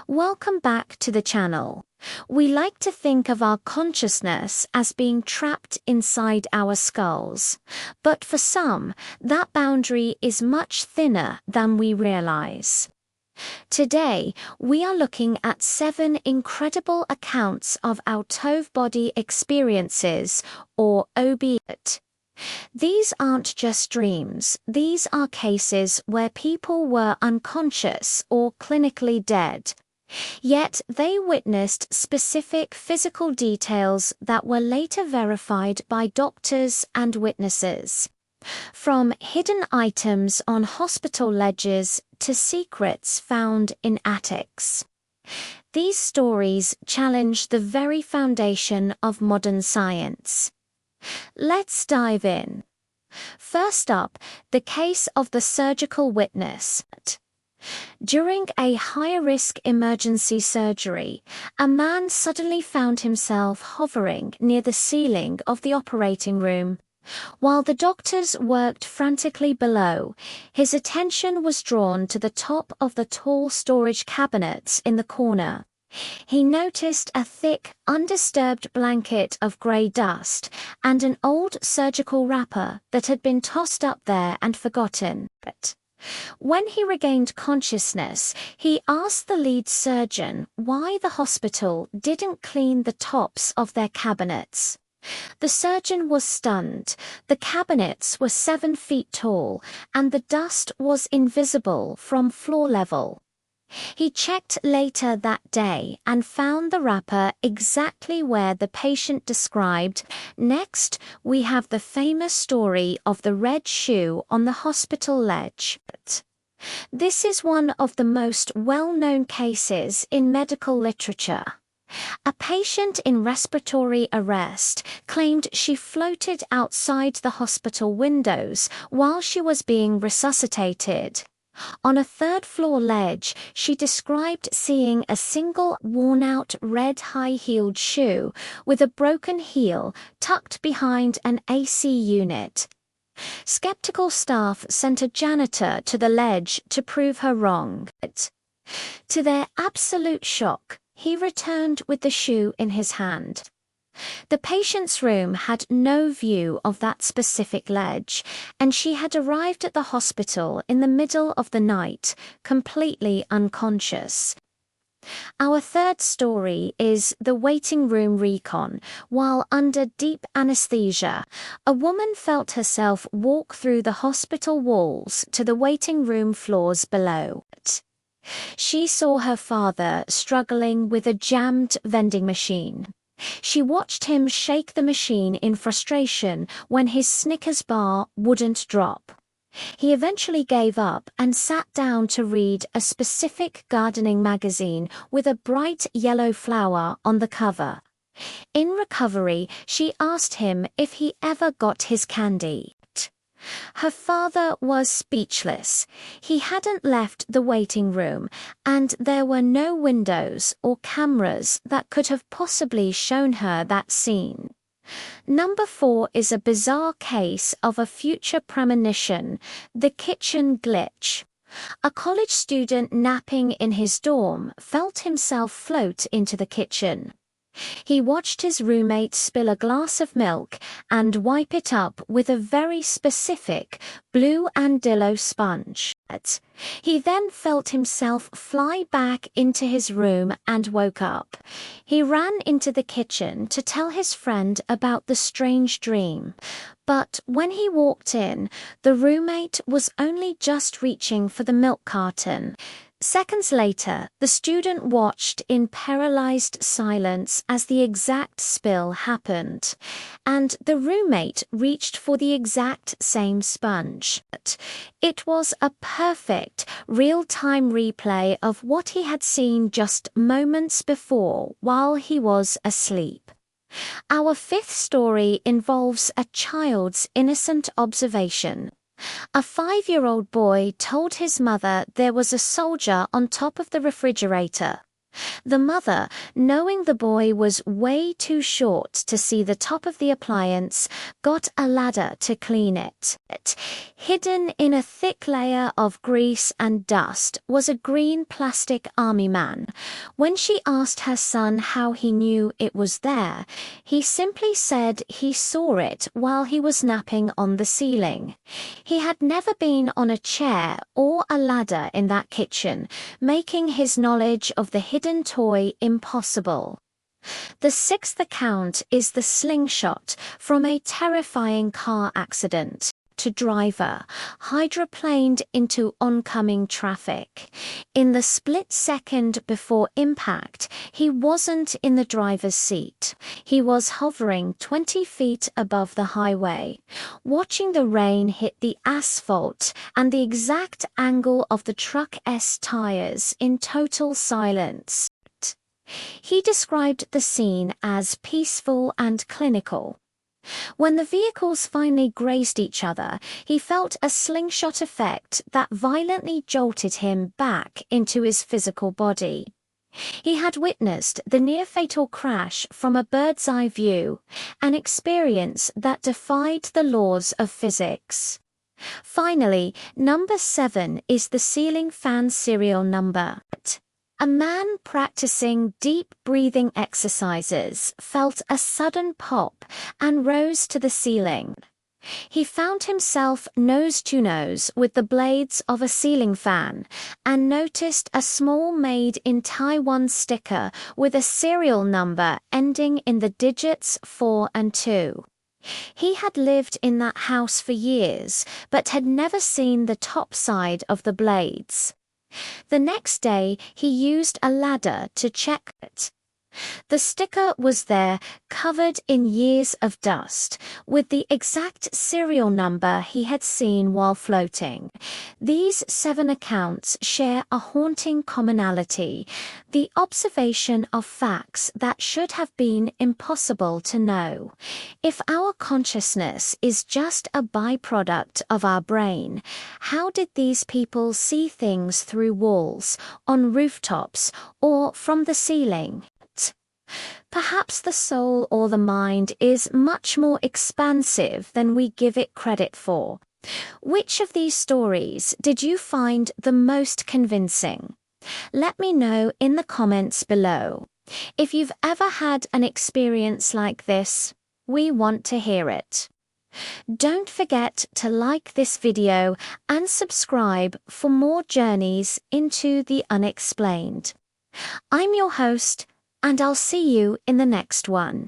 Welcome back to the channel. We like to think of our consciousness as being trapped inside our skulls, but for some, that boundary is much thinner than we realize. Today, we are looking at 7 incredible accounts of out-of-body experiences, or OBIT. These aren't just dreams, these are cases where people were unconscious or clinically dead. Yet they witnessed specific physical details that were later verified by doctors and witnesses. From hidden items on hospital ledges to secrets found in attics. These stories challenge the very foundation of modern science. Let's dive in. First up, the case of the surgical witness. During a high-risk emergency surgery, a man suddenly found himself hovering near the ceiling of the operating room. While the doctors worked frantically below, his attention was drawn to the top of the tall storage cabinets in the corner. He noticed a thick, undisturbed blanket of grey dust and an old surgical wrapper that had been tossed up there and forgotten. When he regained consciousness, he asked the lead surgeon why the hospital didn't clean the tops of their cabinets. The surgeon was stunned. The cabinets were 7 feet tall, and the dust was invisible from floor level. He checked later that day and found the wrapper exactly where the patient described. Next, we have the famous story of the red shoe on the hospital ledge. This is one of the most well-known cases in medical literature. A patient in respiratory arrest claimed she floated outside the hospital windows while she was being resuscitated. On a third-floor ledge, she described seeing a single worn-out red high-heeled shoe with a broken heel tucked behind an AC unit. Skeptical staff sent a janitor to the ledge to prove her wrong. To their absolute shock, he returned with the shoe in his hand. The patient's room had no view of that specific ledge, and she had arrived at the hospital in the middle of the night, completely unconscious. Our third story is the waiting room recon. While under deep anesthesia, a woman felt herself walk through the hospital walls to the waiting room floors below. She saw her father struggling with a jammed vending machine. She watched him shake the machine in frustration when his Snickers bar wouldn't drop. He eventually gave up and sat down to read a specific gardening magazine with a bright yellow flower on the cover. In recovery, she asked him if he ever got his candy. Her father was speechless. He hadn't left the waiting room, and there were no windows or cameras that could have possibly shown her that scene. Number 4 is a bizarre case of a future premonition, the kitchen glitch. A college student napping in his dorm felt himself float into the kitchen. He watched his roommate spill a glass of milk and wipe it up with a very specific blue Andillo sponge. He then felt himself fly back into his room and woke up. He ran into the kitchen to tell his friend about the strange dream. But when he walked in, the roommate was only just reaching for the milk carton. Seconds later, the student watched in paralyzed silence as the exact spill happened, and the roommate reached for the exact same sponge. It was a perfect, real-time replay of what he had seen just moments before while he was asleep. Our fifth story involves a child's innocent observation. A 5-year-old boy told his mother there was a soldier on top of the refrigerator. The mother, knowing the boy was way too short to see the top of the appliance, got a ladder to clean it. Hidden in a thick layer of grease and dust was a green plastic army man. When she asked her son how he knew it was there, he simply said he saw it while he was napping on the ceiling. He had never been on a chair or a ladder in that kitchen, making his knowledge of the hidden toy impossible. The sixth account is the slingshot from a terrifying car accident. To driver, hydroplaned into oncoming traffic. In the split second before impact, he wasn't in the driver's seat. He was hovering 20 feet above the highway, watching the rain hit the asphalt and the exact angle of the truck's tires in total silence. He described the scene as peaceful and clinical. When the vehicles finally grazed each other, he felt a slingshot effect that violently jolted him back into his physical body. He had witnessed the near-fatal crash from a bird's-eye view, an experience that defied the laws of physics. Finally, number 7 is the ceiling fan serial number. A man practicing deep breathing exercises felt a sudden pop and rose to the ceiling. He found himself nose to nose with the blades of a ceiling fan and noticed a small made-in-Taiwan sticker with a serial number ending in the digits 4 and 2. He had lived in that house for years, but had never seen the top side of the blades. The next day, he used a ladder to check it. The sticker was there, covered in years of dust, with the exact serial number he had seen while floating. These 7 accounts share a haunting commonality: the observation of facts that should have been impossible to know. If our consciousness is just a byproduct of our brain, how did these people see things through walls, on rooftops, or from the ceiling? Perhaps the soul or the mind is much more expansive than we give it credit for. Which of these stories did you find the most convincing? Let me know in the comments below. If you've ever had an experience like this, we want to hear it. Don't forget to like this video and subscribe for more journeys into the unexplained. I'm your host, and I'll see you in the next one.